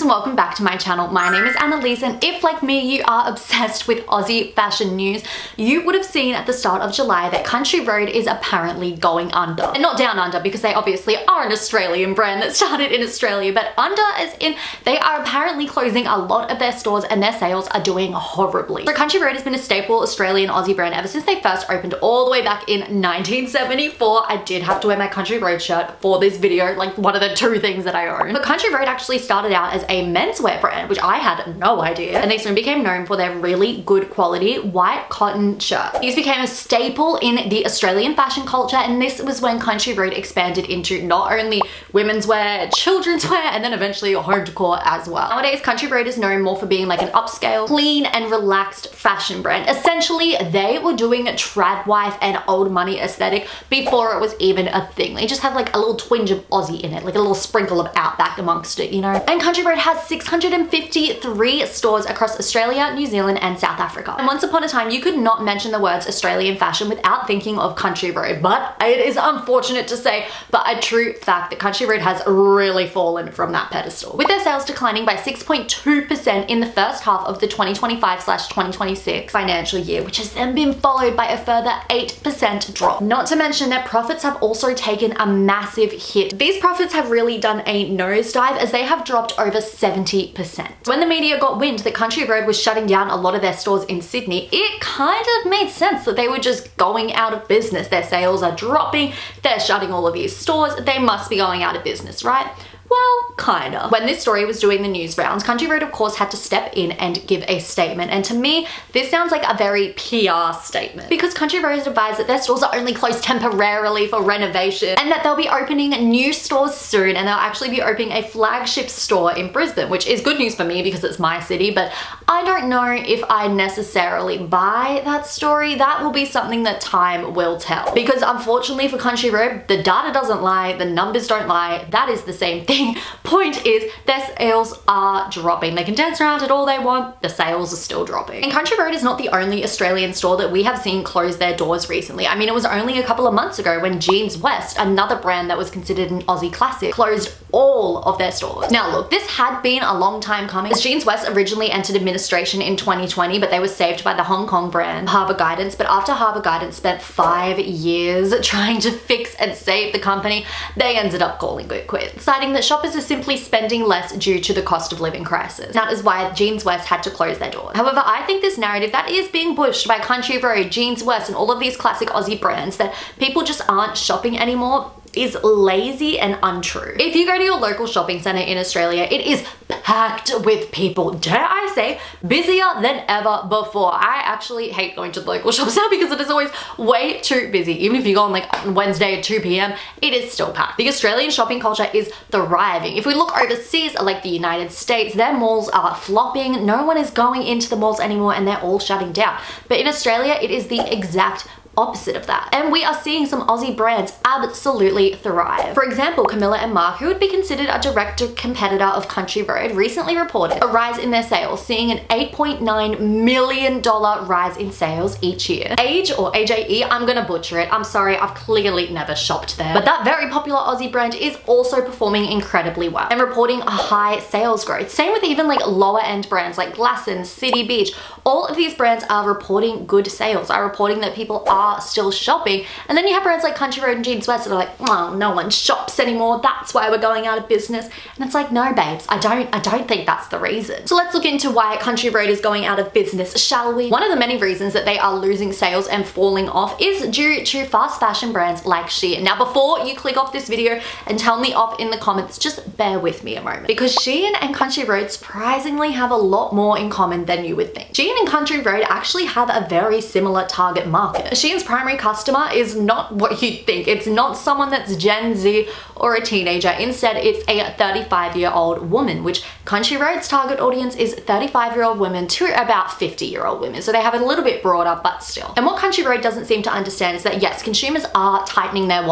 and welcome back to my channel. My name is Annalise, and if like me you are obsessed with Aussie fashion news, you would have seen at the start of July that Country Road is apparently going under. And not down under, because they obviously are an Australian brand that started in Australia, but under as in they are apparently closing a lot of their stores and their sales are doing horribly. So Country Road has been a staple Australian Aussie brand ever since they first opened all the way back in 1974. I did have to wear my Country Road shirt for this video, like one of the two things that I own. But Country Road actually started out as a menswear brand, which I had no idea, and they soon became known for their really good quality white cotton shirt. These became a staple in the Australian fashion culture, and this was when Country Road expanded into not only women's wear, children's wear, and then eventually home decor as well. Nowadays, Country Road is known more for being like an upscale, clean and relaxed fashion brand. Essentially, they were doing trad wife and old money aesthetic before it was even a thing. They just have like a little twinge of Aussie in it, like a little sprinkle of outback amongst it, you know? And Country Road has 653 stores across Australia, New Zealand, and South Africa. And once upon a time, you could not mention the words Australian fashion without thinking of Country Road, but it is unfortunate to say, but a true fact that Country Road has really fallen from that pedestal, with their sales declining by 6.2% in the first half of the 2025/2026 financial year, which has then been followed by a further 8% drop. Not to mention their profits have also taken a massive hit. These profits have really done a nosedive as they have dropped over 70%. When the media got wind that Country Road was shutting down a lot of their stores in Sydney, it kind of made sense that they were just going out of business. Their sales are dropping, they're shutting all of these stores, they must be going out of business, right? Well, kinda. When this story was doing the news rounds, Country Road of course had to step in and give a statement, and to me this sounds like a very PR statement, because Country Road advised that their stores are only closed temporarily for renovation and that they'll be opening new stores soon, and they'll actually be opening a flagship store in Brisbane, which is good news for me because it's my city, but I don't know if I necessarily buy that story. That will be something that time will tell, because unfortunately for Country Road, the data doesn't lie, the numbers don't lie, that is the same thing. Point is, their sales are dropping. They can dance around it all they want, the sales are still dropping. And Country Road is not the only Australian store that we have seen close their doors recently. I mean, it was only a couple of months ago when Jeans West, another brand that was considered an Aussie classic, closed all of their stores. Now look, this had been a long time coming, as Jeans West originally entered administration in 2020, but they were saved by the Hong Kong brand Harbour Guidance. But after Harbour Guidance spent 5 years trying to fix and save the company, they ended up calling it quits, citing that shoppers are simply spending less due to the cost of living crisis. That is why Jeans West had to close their doors. However, I think this narrative that is being pushed by Country Road, Jeans West, and all of these classic Aussie brands that people just aren't shopping anymore is lazy and untrue. If you go to your local shopping center in Australia, it is packed with people. Dare I say, busier than ever before. I actually hate going to the local shops now because it is always way too busy. Even if you go on like on Wednesday at 2 p.m, it is still packed. The Australian shopping culture is thriving. If we look overseas, like the United States, their malls are flopping. No one is going into the malls anymore and they're all shutting down. But in Australia, it is the exact opposite of that. And we are seeing some Aussie brands absolutely thrive. For example, Camilla and Mark, who would be considered a direct competitor of Country Road, recently reported a rise in their sales, seeing an $8.9 million rise in sales each year. Age, or AJE, I'm gonna butcher it. I'm sorry, I've clearly never shopped there. But that very popular Aussie brand is also performing incredibly well and reporting a high sales growth. Same with even like lower end brands like Glassons, City Beach. All of these brands are reporting good sales, are reporting that people are still shopping. And then you have brands like Country Road and Jeans West that are like, oh, no one shops anymore, that's why we're going out of business. And it's like, no babes, I don't think that's the reason. So let's look into why Country Road is going out of business, shall we? One of the many reasons that they are losing sales and falling off is due to fast fashion brands like Shein. Now before you click off this video and tell me off in the comments, just bear with me a moment, because Shein and Country Road surprisingly have a lot more in common than you would think. Shein and Country Road actually have a very similar target market. Shein's primary customer is not what you'd think. It's not someone that's Gen Z or a teenager. Instead, it's a 35-year-old woman, which Country Road's target audience is 35-year-old women to about 50-year-old women. So they have it a little bit broader, but still. And what Country Road doesn't seem to understand is that yes, consumers are tightening their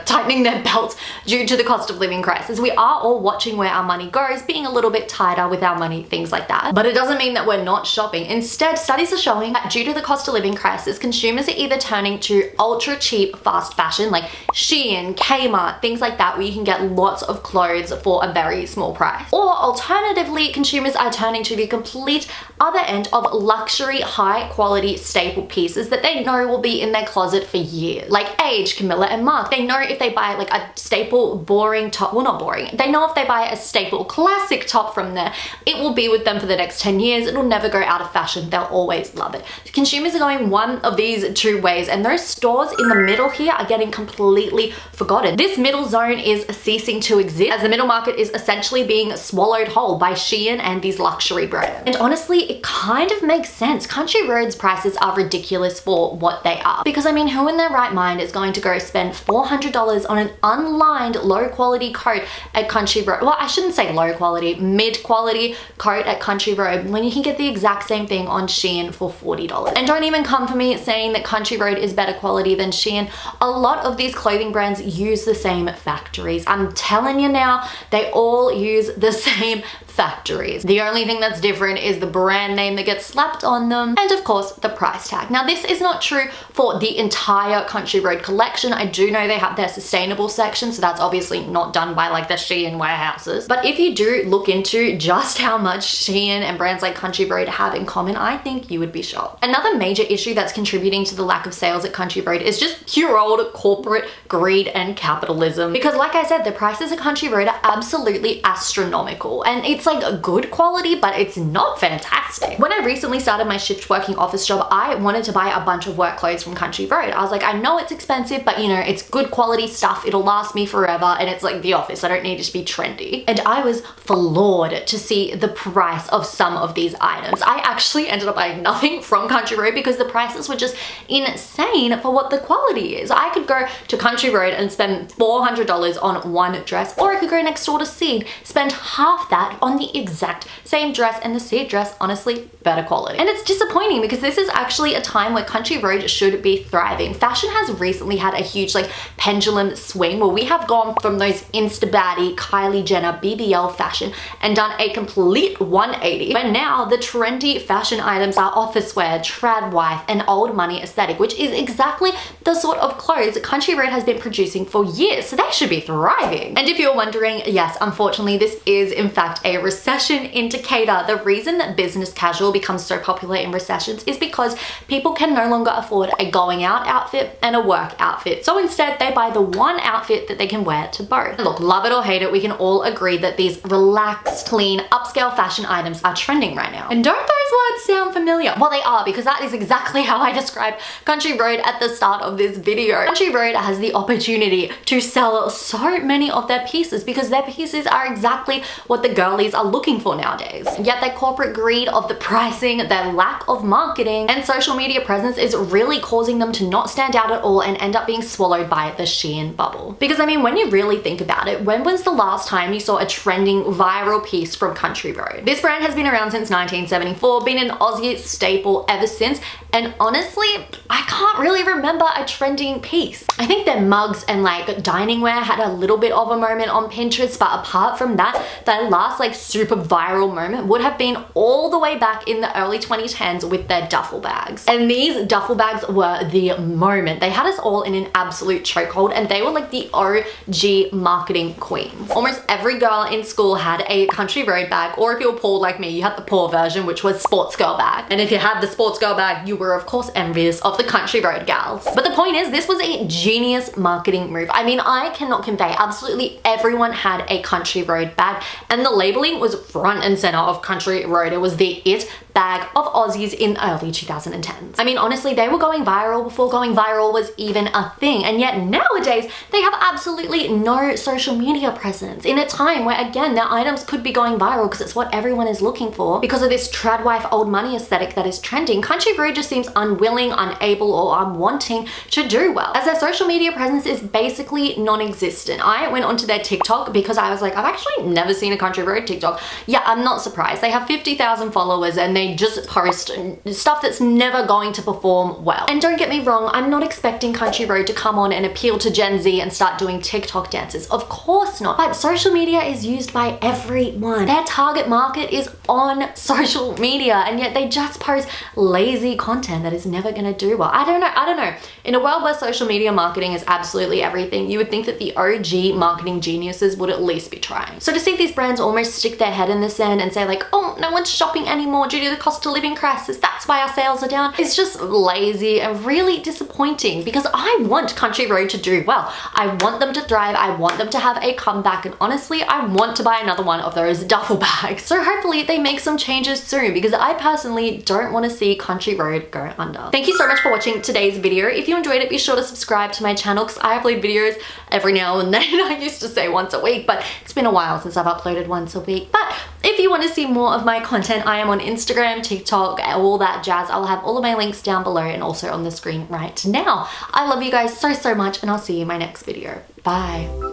tightening their belts due to the cost of living crisis. We are all watching where our money goes, being a little bit tighter with our money, things like that. But it doesn't mean that we're not shopping. Instead, studies are showing that due to the cost of living crisis, consumers are either turning to ultra cheap fast fashion like Shein, Kmart, things like that, where you can get lots of clothes for a very small price. Or alternatively, consumers are turning to the complete other end of luxury, high quality staple pieces that they know will be in their closet for years. Like Age, Camilla and Mark. They know if they buy like a staple boring top, well not boring, they know if they buy a staple classic top from there, it will be with them for the next 10 years. It'll never go out of fashion. They'll always love it. Consumers are going one of these two ways, and those stores in the middle here are getting completely forgotten. This middle zone is ceasing to exist as the middle market is essentially being swallowed whole by Shein and these luxury brands. And honestly, it kind of makes sense. Country Road's prices are ridiculous for what they are. Because I mean, who in their right mind is going to go spend $400 on an unlined low quality coat at Country Road? Well, I shouldn't say low quality, mid quality coat at Country Road when you can get the exact same thing on Shein for $40. And don't even come for me saying that Country Road is better quality than Shein. A lot of these clothing brands use the same factories. I'm telling you now, they all use the same factories. The only thing that's different is the brand name that gets slapped on them, and of course the price tag. Now this is not true for the entire Country Road collection. I do know they have their sustainable section, so that's obviously not done by like the Shein warehouses. But if you do look into just how much Shein and brands like Country Road have in common, I think you would be shocked. Another major issue that's contributing to the lack of sales at Country Road is just pure old corporate greed and capitalism. Because like I said, the prices at Country Road are absolutely astronomical, and it's like a good quality, but it's not fantastic. When I recently started my shift working office job, I wanted to buy a bunch of work clothes from Country Road. I was like, I know it's expensive, but you know, it's good quality stuff. It'll last me forever, and it's like the office. I don't need it to be trendy. And I was floored to see the price of some of these items. I actually ended up buying nothing from Country Road because the prices were just insane for what the quality is. I could go to Country Road and spend $400 on one dress, or I could go next door to Seed, spend half that on the exact same dress, and the Seed dress, honestly, better quality. And it's disappointing because this is actually a time where Country Road should be thriving. Fashion has recently had a huge like pendulum swing where we have gone from those Insta baddie, Kylie Jenner, BBL fashion and done a complete 180. But now the trendy fashion items are office wear, trad wife, and old money aesthetic, which is exactly the sort of clothes Country Road has been producing for years. So they should be thriving. And if you're wondering, yes, unfortunately, this is in fact a recession indicator. The reason that business casual becomes so popular in recessions is because people can no longer afford a going out outfit and a work outfit. So instead they buy the one outfit that they can wear to both. Look, love it or hate it, we can all agree that these relaxed, clean, upscale fashion items are trending right now. And don't those words sound familiar? Well, they are, because that is exactly how I described Country Road at the start of this video. Country Road has the opportunity to sell so many of their pieces because their pieces are exactly what the girlies are looking for nowadays. Yet their corporate greed of the pricing, their lack of marketing and social media presence is really causing them to not stand out at all and end up being swallowed by the Shein bubble. Because I mean, when you really think about it, when was the last time you saw a trending viral piece from Country Road? This brand has been around since 1974, been an Aussie staple ever since, and honestly, I can't really remember a trending piece. I think their mugs and like dining wear had a little bit of a moment on Pinterest, but apart from that, their last like super viral moment would have been all the way back in the early 2010s with their duffel bags. And these duffel bags were the moment. They had us all in an absolute chokehold, and they were like the OG marketing queens. Almost every girl in school had a Country Road bag, or if you were poor like me, you had the poor version, which was sports girl bag. And if you had the sports girl bag, you were of course envious of the Country Road gals. But the point is, this was a genius marketing move. I mean, I cannot convey, absolutely everyone had a Country Road bag, and the labeling was front and center of Country Road. It was the it bag of Aussies in early 2010s. I mean, honestly, they were going viral before going viral was even a thing, and yet nowadays they have absolutely no social media presence in a time where, again, their items could be going viral because it's what everyone is looking for because of this trad wife old money aesthetic that is trending. Country Road just seems unwilling, unable, or unwanting to do well, as their social media presence is basically non-existent. I went onto their TikTok because I was like, I've actually never seen a Country Road TikTok. Yeah, I'm not surprised. They have 50,000 followers and they they just post stuff that's never going to perform well. And don't get me wrong, I'm not expecting Country Road to come on and appeal to Gen Z and start doing TikTok dances. Of course not. But social media is used by everyone. Their target market is on social media, and yet they just post lazy content that is never gonna do well. I don't know. In a world where social media marketing is absolutely everything, you would think that the OG marketing geniuses would at least be trying. So to see these brands almost stick their head in the sand and say like, oh, no one's shopping anymore due to the cost of living crisis, that's why our sales are down, it's just lazy and really disappointing, because I want Country Road to do well. I want them to thrive. I want them to have a comeback, and honestly, I want to buy another one of those duffel bags. So hopefully they make some changes soon, because I personally don't want to see Country Road go under. Thank you so much for watching today's video. If you enjoyed it, be sure to subscribe to my channel, because I upload videos every now and then. I used to say once a week, but it's been a while since I've uploaded once a week. But if you want to see more of my content, I am on Instagram, TikTok, all that jazz. I'll have all of my links down below and also on the screen right now. I love you guys so much, and I'll see you in my next video. Bye.